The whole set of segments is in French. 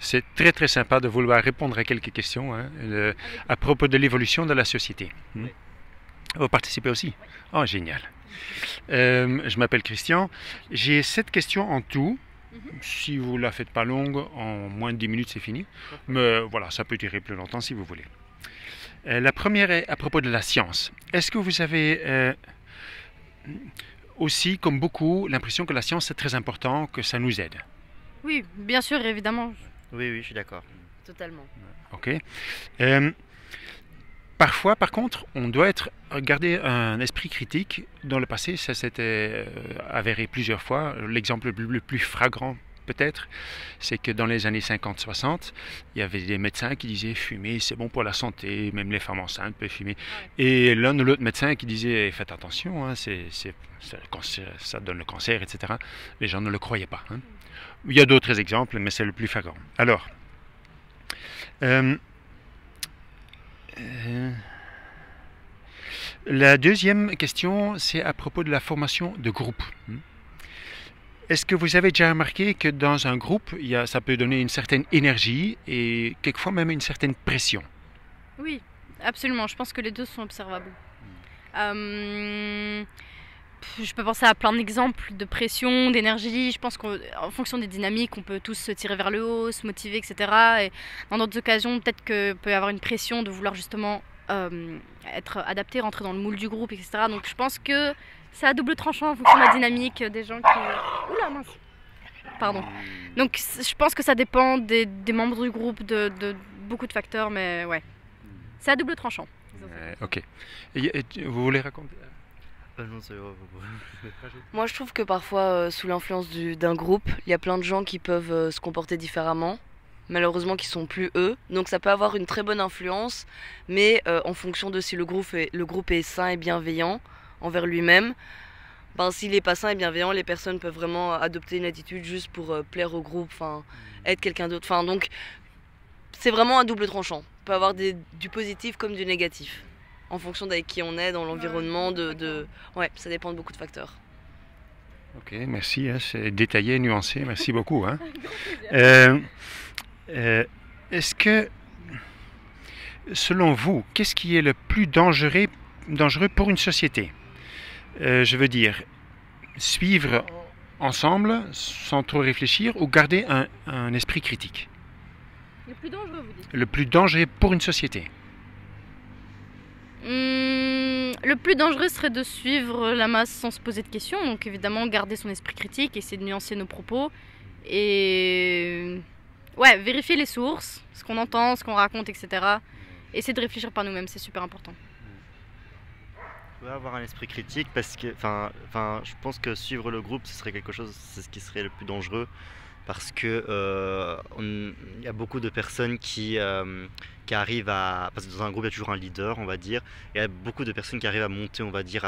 C'est très très sympa de vouloir répondre à quelques questions hein, à propos de l'évolution de la société. Hmm. Oui. Vous participez aussi? Oh, génial. Je m'appelle Christian. J'ai 7 questions en tout. Si vous la faites pas longue, en moins de 10 minutes, c'est fini. Mais voilà, ça peut durer plus longtemps si vous voulez. La première est à propos de la science. Est-ce que vous avez aussi, comme beaucoup, l'impression que la science est très important, que ça nous aide? Oui, bien sûr, évidemment, Oui, oui, je suis d'accord. totalement. Ok. Euh, Parfois, par contre, on doit garder un esprit critique. Dans le passé, ça s'était avéré plusieurs fois. L'exemple le plus flagrant, peut-être, c'est que dans les années 50-60, il y avait des médecins qui disaient fumer, c'est bon pour la santé, même les femmes enceintes peuvent fumer. Ouais. Et l'un ou l'autre médecin qui disait faites attention, hein, ça donne le cancer, etc. Les gens ne le croyaient pas. Hein. Il y a d'autres exemples, mais c'est le plus flagrant. Alors, euh, euh, la deuxième question, c'est à propos de la formation de groupe. Est-ce que vous avez déjà remarqué que dans un groupe, ça peut donner une certaine énergie et quelquefois même une certaine pression? Oui, absolument. Je pense que les deux sont observables. Je peux penser à plein d'exemples de pression, d'énergie. Je pense qu'en fonction des dynamiques, on peut tous se tirer vers le haut, se motiver, etc. Et dans d'autres occasions, peut-être qu'il peut y avoir une pression de vouloir justement être adapté, rentrer dans le moule du groupe, etc. Donc je pense que c'est à double tranchant en fonction de la dynamique des gens qui... Oula, mince. Pardon. Donc je pense que ça dépend des membres du groupe, de beaucoup de facteurs, mais ouais. C'est à double tranchant. Ok. Vous voulez raconter? Non, c'est Moi, je trouve que parfois, sous l'influence d'un groupe, il y a plein de gens qui peuvent se comporter différemment, malheureusement qui sont plus eux. Donc ça peut avoir une très bonne influence, mais en fonction de si le groupe est sain et bienveillant envers lui-même, ben, s'il est pas sain et bienveillant, les personnes peuvent vraiment adopter une attitude juste pour plaire au groupe, enfin, être quelqu'un d'autre. Enfin, donc c'est vraiment un double tranchant. Il peut avoir du positif comme du négatif, en fonction d'avec qui on est, dans l'environnement, Ouais, ça dépend de beaucoup de facteurs. Ok, merci, hein, c'est détaillé, nuancé, merci beaucoup. Hein. Est-ce que, selon vous, qu'est-ce qui est le plus dangereux pour une société? Je veux dire, suivre ensemble sans trop réfléchir ou garder un esprit critique? Le plus dangereux, vous dites? Le plus dangereux pour une société? Le plus dangereux serait de suivre la masse sans se poser de questions. Donc évidemment, garder son esprit critique, essayer de nuancer nos propos. Et ouais, vérifier les sources, ce qu'on entend, ce qu'on raconte, etc. Essayer de réfléchir par nous-mêmes, c'est super important. On peut avoir un esprit critique parce que, je pense que suivre le groupe, ce serait quelque chose, c'est ce qui serait le plus dangereux parce que il y a beaucoup de personnes qui arrivent à, parce que dans un groupe il y a toujours un leader, on va dire, et il y a beaucoup de personnes qui arrivent à monter, on va dire,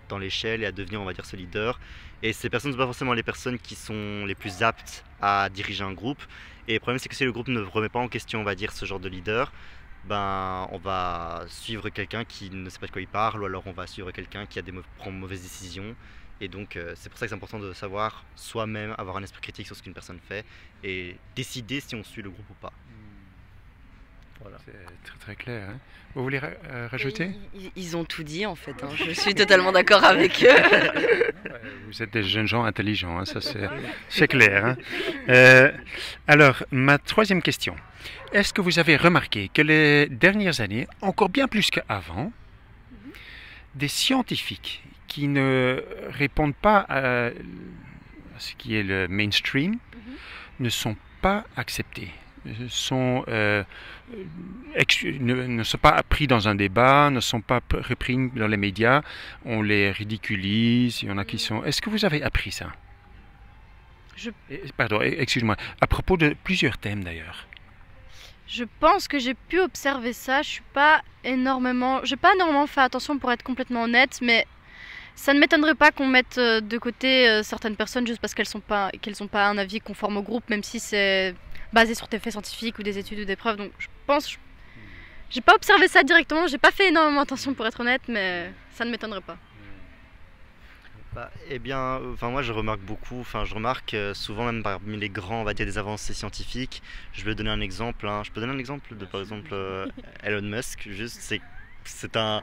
dans l'échelle et à devenir, on va dire, ce leader. Et ces personnes ne sont pas forcément les personnes qui sont les plus aptes à diriger un groupe. Et le problème c'est que si le groupe ne remet pas en question, on va dire, ce genre de leader, ben, on va suivre quelqu'un qui ne sait pas de quoi il parle, ou alors on va suivre quelqu'un qui prend de mauvaises décisions. Et donc c'est pour ça que c'est important de savoir soi-même, avoir un esprit critique sur ce qu'une personne fait et décider si on suit le groupe ou pas. Voilà. C'est très très clair. Hein. Vous voulez rajouter? Ils ont tout dit en fait, hein. Je suis totalement d'accord avec eux. Vous êtes des jeunes gens intelligents, hein, ça c'est clair. Hein. Alors, ma troisième question. Est-ce que vous avez remarqué que les dernières années, encore bien plus qu'avant, des scientifiques qui ne répondent pas à ce qui est le mainstream ne sont pas acceptés, ne sont pas pris dans un débat, ne sont pas repris dans les médias, on les ridiculise, il y en a qui sont... Est-ce que vous avez appris ça? Pardon, excuse-moi, à propos de plusieurs thèmes d'ailleurs. Je pense que j'ai pu observer ça. J'ai pas énormément fait attention pour être complètement honnête, mais ça ne m'étonnerait pas qu'on mette de côté certaines personnes juste parce qu'elles n'ont pas un avis conforme au groupe, même si c'est basé sur des faits scientifiques ou des études ou des preuves. Donc je pense, j'ai pas observé ça directement, j'ai pas fait énormément attention pour être honnête, mais ça ne m'étonnerait pas. Eh bien, enfin moi je remarque beaucoup, enfin je remarque souvent même parmi les grands, on va dire des avancées scientifiques. Je vais donner un exemple, hein. Je peux donner un exemple de par exemple Elon Musk. Juste, c'est un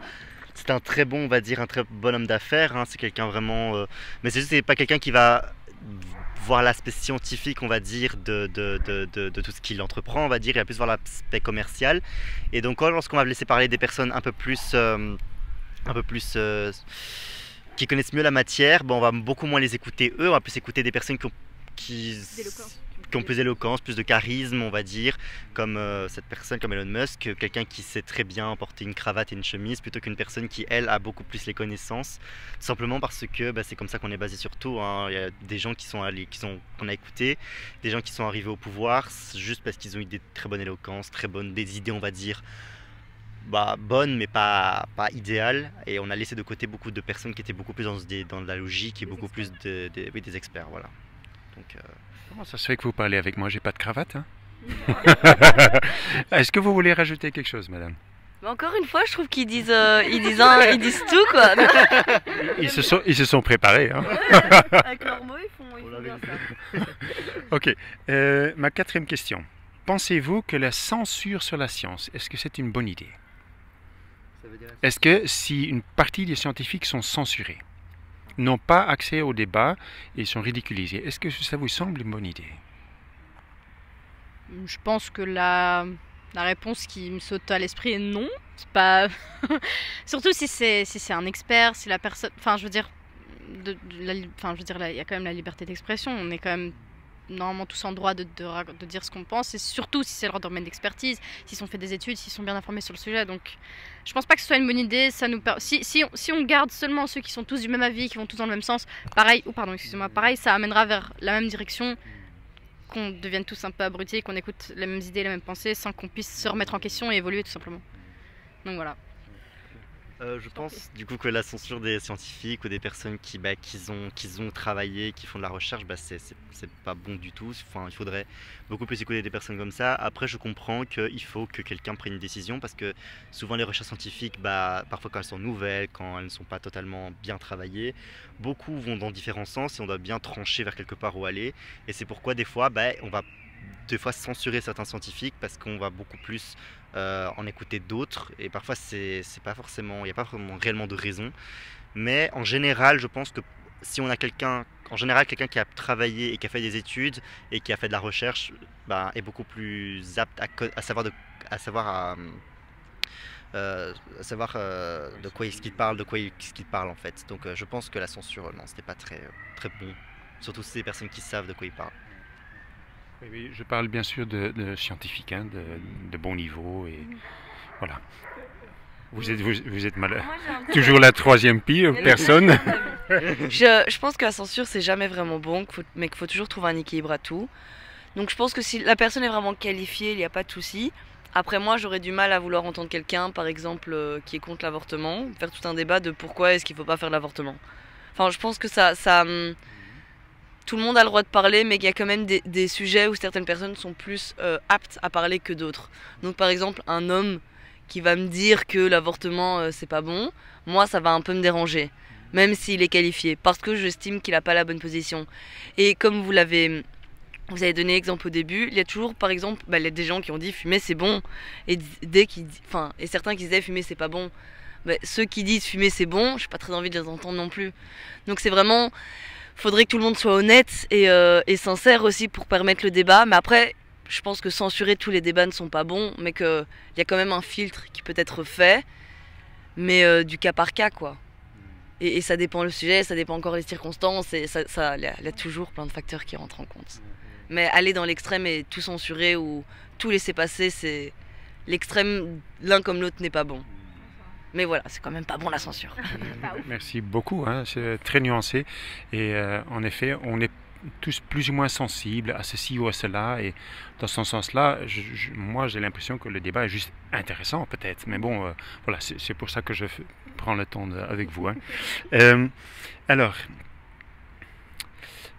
très bon, on va dire, un très bon homme d'affaires, hein. C'est quelqu'un vraiment, mais c'est juste c'est pas quelqu'un qui va voir l'aspect scientifique, on va dire, de tout ce qu'il entreprend, on va dire. Il va plus voir l'aspect commercial. Et donc lorsqu'on va laisser parler des personnes un peu plus qui connaissent mieux la matière, bon, on va beaucoup moins les écouter eux, on va plus écouter des personnes qui, qui ont plus d'éloquence, plus de charisme, on va dire, comme cette personne, comme Elon Musk, quelqu'un qui sait très bien porter une cravate et une chemise, plutôt qu'une personne qui, elle, a beaucoup plus les connaissances, tout simplement parce que c'est comme ça qu'on est basé sur tout, hein. Il y a des gens qui sont allés, qu'on a écoutés, des gens qui sont arrivés au pouvoir, juste parce qu'ils ont eu des très bonnes éloquences, des idées, on va dire, bonne mais pas idéale, et on a laissé de côté beaucoup de personnes qui étaient beaucoup plus dans la logique et beaucoup plus oui, des experts, voilà. Donc Comment ça se fait que vous parlez avec moi? J'ai pas de cravate, hein. Est-ce que vous voulez rajouter quelque chose, madame? Mais encore une fois, je trouve qu'ils disent, ils disent tout, quoi. Ils se sont préparés, hein. Avec leurs mots, ils font bien ça. Ok, ma quatrième question. Pensez-vous que la censure sur la science, est-ce que c'est une bonne idée? Est-ce que si une partie des scientifiques sont censurés, n'ont pas accès au débat et sont ridiculisés, est-ce que ça vous semble une bonne idée? Je pense que la réponse qui me saute à l'esprit est non. C'est pas. Surtout si c'est un expert, si la personne. Enfin, je veux dire. Enfin, je veux dire, il y a quand même la liberté d'expression. On est quand même normalement tous en droit de dire ce qu'on pense, et surtout si c'est leur domaine d'expertise, s'ils ont fait des études, s'ils sont bien informés sur le sujet. Donc je pense pas que ce soit une bonne idée. Ça nous si on garde seulement ceux qui sont tous du même avis, qui vont tous dans le même sens, pareil, pareil, ça amènera vers la même direction, qu'on devienne tous un peu abrutis, qu'on écoute les mêmes idées, les mêmes pensées, sans qu'on puisse se remettre en question et évoluer tout simplement. Donc voilà. Je pense du coup que la censure des scientifiques ou des personnes qui ont travaillé, qui font de la recherche, c'est pas bon du tout. Enfin, il faudrait beaucoup plus écouter des personnes comme ça. Après, je comprends qu'il faut que quelqu'un prenne une décision, parce que souvent les recherches scientifiques, parfois quand elles sont nouvelles, quand elles ne sont pas totalement bien travaillées, beaucoup vont dans différents sens et on doit bien trancher vers quelque part où aller. Et c'est pourquoi des fois, on va censurer certains scientifiques, parce qu'on va beaucoup plus en écouter d'autres, et parfois c'est pas forcément, il n'y a pas vraiment réellement de raison, mais en général je pense que si on a quelqu'un qui a travaillé et qui a fait des études et qui a fait de la recherche, est beaucoup plus apte à savoir de quoi est-ce qu'il parle en fait. Donc je pense que la censure, non, c'était pas très bon, surtout ces personnes qui savent de quoi ils parlent. Oui, je parle bien sûr de scientifiques, hein, de bon niveau, et voilà. Vous êtes malade. Toujours la troisième pire personne. Je pense que la censure, c'est jamais vraiment bon, mais qu'il faut toujours trouver un équilibre à tout. Donc je pense que si la personne est vraiment qualifiée, il n'y a pas de souci. Après, moi, j'aurais du mal à vouloir entendre quelqu'un, par exemple, qui est contre l'avortement, faire tout un débat de pourquoi est-ce qu'il ne faut pas faire l'avortement. Enfin, je pense que tout le monde a le droit de parler, mais qu'il y a quand même des sujets où certaines personnes sont plus aptes à parler que d'autres. Donc par exemple, un homme qui va me dire que l'avortement c'est pas bon, moi ça va un peu me déranger, même s'il est qualifié, parce que j'estime qu'il n'a pas la bonne position. Et comme vous avez donné l'exemple au début, il y a toujours par exemple il y a des gens qui ont dit fumer c'est bon, et certains qui disaient fumer c'est pas bon. Ceux qui disent fumer c'est bon, j'ai pas très envie de les entendre non plus. Donc c'est vraiment... Faudrait que tout le monde soit honnête et sincère aussi pour permettre le débat. Mais après, je pense que censurer tous les débats ne sont pas bons, mais qu'il y a quand même un filtre qui peut être fait, mais du cas par cas, quoi. Et ça dépend le sujet, ça dépend encore les circonstances, et il y a toujours plein de facteurs qui rentrent en compte. Mais aller dans l'extrême et tout censurer ou tout laisser passer, c'est l'extrême, l'un comme l'autre n'est pas bon. Mais voilà, c'est quand même pas bon la censure. Merci beaucoup, hein, c'est très nuancé. Et en effet, on est tous plus ou moins sensibles à ceci ou à cela. Et dans ce sens-là, moi j'ai l'impression que le débat est juste intéressant peut-être. Mais bon, voilà, c'est pour ça que je prends le temps avec vous. Hein. Alors,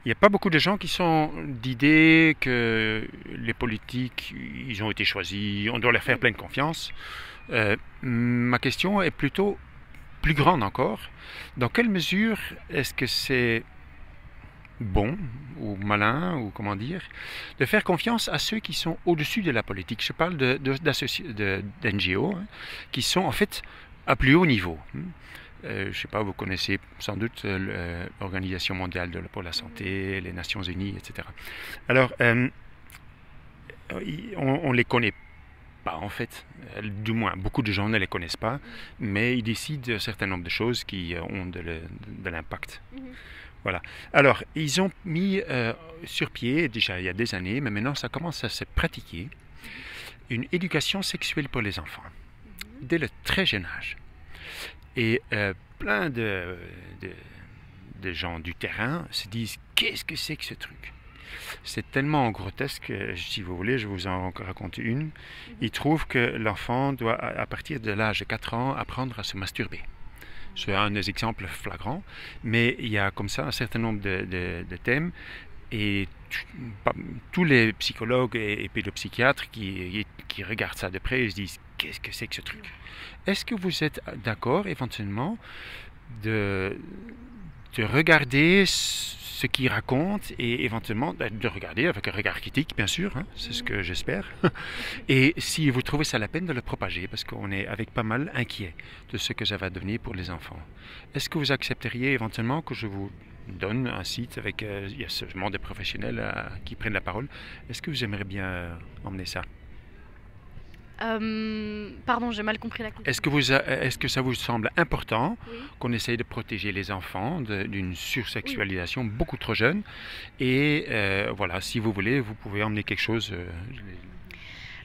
il n'y a pas beaucoup de gens qui sont d'idée que les politiques, ils ont été choisis, on doit leur faire pleine confiance. Ma question est plutôt, plus grande encore, dans quelle mesure est-ce que c'est bon ou malin, ou comment dire, de faire confiance à ceux qui sont au-dessus de la politique? Je parle d'NGO, hein, qui sont en fait à plus haut niveau. Je ne sais pas, vous connaissez sans doute l'Organisation mondiale pour la santé, les Nations Unies, etc. Alors, on les connaît pas en fait, du moins beaucoup de gens ne les connaissent pas, mais ils décident un certain nombre de choses qui ont de l'impact. Voilà. Alors, ils ont mis sur pied, déjà il y a des années, mais maintenant ça commence à se pratiquer, une éducation sexuelle pour les enfants, dès le très jeune âge. Et plein de gens du terrain se disent, qu'est-ce que c'est que ce truc? C'est tellement grotesque, si vous voulez, je vous en raconte une. Ils trouvent que l'enfant doit, à partir de l'âge de 4 ans, apprendre à se masturber. C'est un des exemples flagrants, mais il y a comme ça un certain nombre de thèmes, et tous les psychologues et pédopsychiatres qui regardent ça de près, ils se disent, qu'est-ce que c'est que ce truc? Est-ce que vous êtes d'accord éventuellement de regarder ce qu'ils racontent, et éventuellement de regarder avec un regard critique, bien sûr, hein, c'est ce que j'espère, et si vous trouvez ça la peine de le propager, parce qu'on est avec pas mal inquiet de ce que ça va donner pour les enfants. Est-ce que vous accepteriez éventuellement que je vous donne un site avec, il y a seulement des professionnels qui prennent la parole? Est-ce que vous aimeriez bien emmener ça? Pardon, j'ai mal compris la question. Est-ce que ça vous semble important Oui. qu'on essaye de protéger les enfants d'une sursexualisation beaucoup trop jeune? Et voilà, si vous voulez, vous pouvez emmener quelque chose.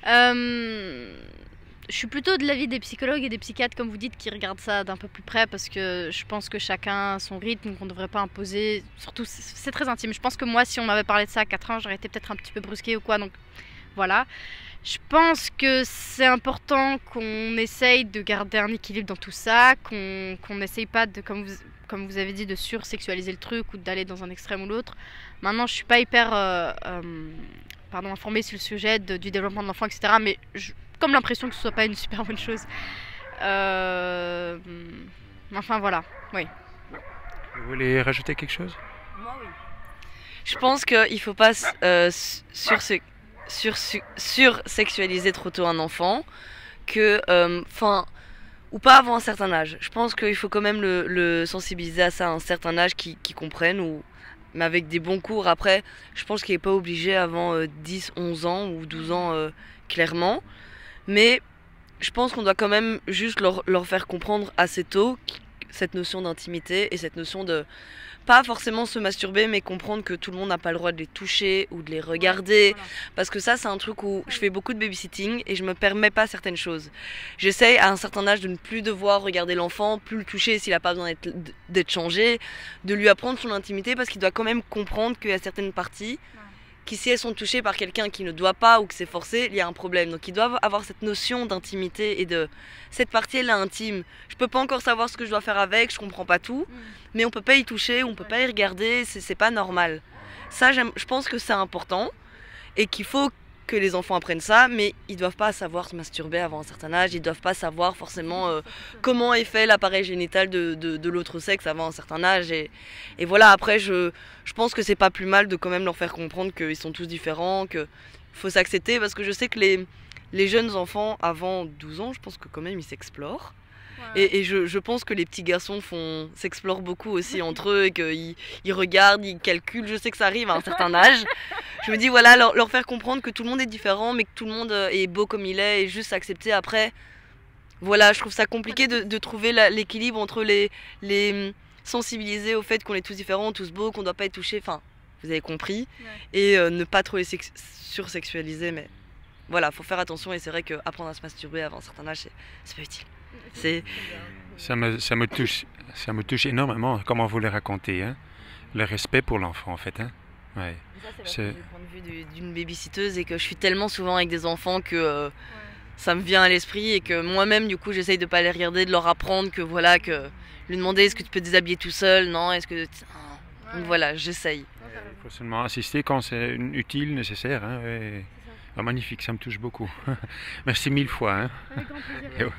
Je suis plutôt de l'avis des psychologues et des psychiatres, comme vous dites, qui regardent ça d'un peu plus près, parce que je pense que chacun a son rythme, qu'on ne devrait pas imposer. Surtout, c'est très intime. Je pense que moi, si on m'avait parlé de ça à 4 ans, j'aurais été peut-être un petit peu brusquée ou quoi, donc voilà. Je pense que c'est important qu'on essaye de garder un équilibre dans tout ça, qu'on n'essaye pas de, comme vous avez dit, de sursexualiser le truc ou d'aller dans un extrême ou l'autre. Maintenant, je suis pas hyper informée sur le sujet du développement de l'enfant, etc. Mais j'ai comme l'impression que ce soit pas une super bonne chose. Enfin voilà, oui. Vous voulez rajouter quelque chose? Moi, oui. Je pense qu'il ne faut pas sursexualiser trop tôt un enfant, ou pas avant un certain âge. Je pense qu'il faut quand même le sensibiliser à ça à un certain âge qui comprenne, mais avec des bons cours. Après, je pense qu'il n'est pas obligé avant 10, 11 ans ou 12 ans, clairement. Mais je pense qu'on doit quand même juste leur faire comprendre assez tôt cette notion d'intimité et cette notion de pas forcément se masturber, mais comprendre que tout le monde n'a pas le droit de les toucher ou de les regarder. Voilà. Parce que ça, c'est un truc où je fais beaucoup de babysitting et je me permets pas certaines choses. J'essaye à un certain âge de ne plus devoir regarder l'enfant, plus le toucher s'il n'a pas besoin d'être changé, de lui apprendre son intimité, parce qu'il doit quand même comprendre qu'il y a certaines parties qui, si elles sont touchées par quelqu'un qui ne doit pas ou que c'est forcé, il y a un problème. Donc ils doivent avoir cette notion d'intimité et de cette partie elle est intime. Je peux pas encore savoir ce que je dois faire avec, je comprends pas tout, mais on peut pas y toucher, on peut pas y regarder, c'est pas normal. Ça, je pense que c'est important et qu'il faut que les enfants apprennent ça, mais ils doivent pas savoir se masturber avant un certain âge, ils doivent pas savoir forcément comment est fait l'appareil génital de l'autre sexe avant un certain âge. Et voilà, après, je pense que c'est pas plus mal de quand même leur faire comprendre qu'ils sont tous différents, qu'il faut s'accepter, parce que je sais que les jeunes enfants avant 12 ans, je pense que quand même ils s'explorent. Ouais. Et je pense que les petits garçons s'explorent beaucoup aussi entre eux, et qu'ils regardent, ils calculent. Je sais que ça arrive à un certain âge. Je me dis, voilà, leur faire comprendre que tout le monde est différent, mais que tout le monde est beau comme il est, et juste accepter après. Voilà, je trouve ça compliqué de trouver l'équilibre entre les sensibiliser au fait qu'on est tous différents, tous beaux, qu'on ne doit pas être touchés, enfin, vous avez compris, ouais. Et ne pas trop les sursexualiser, mais voilà, faut faire attention, et c'est vrai qu'apprendre à se masturber avant un certain âge, c'est pas utile. Ça me touche énormément, comment vous le racontez, hein? Le respect pour l'enfant, en fait. Hein? Ouais. Ça, c'est du point de vue d'une babysitteuse, et que je suis tellement souvent avec des enfants que ça me vient à l'esprit, et que moi-même, du coup, j'essaye de pas les regarder, de leur apprendre que voilà, que lui demander est-ce que tu peux te déshabiller tout seul, non, est-ce que... Donc voilà, j'essaye. Il faut seulement assister quand c'est utile, nécessaire. Hein? Ouais. Ah, magnifique, ça me touche beaucoup. Merci 1000 fois. Hein? Avec grand plaisir.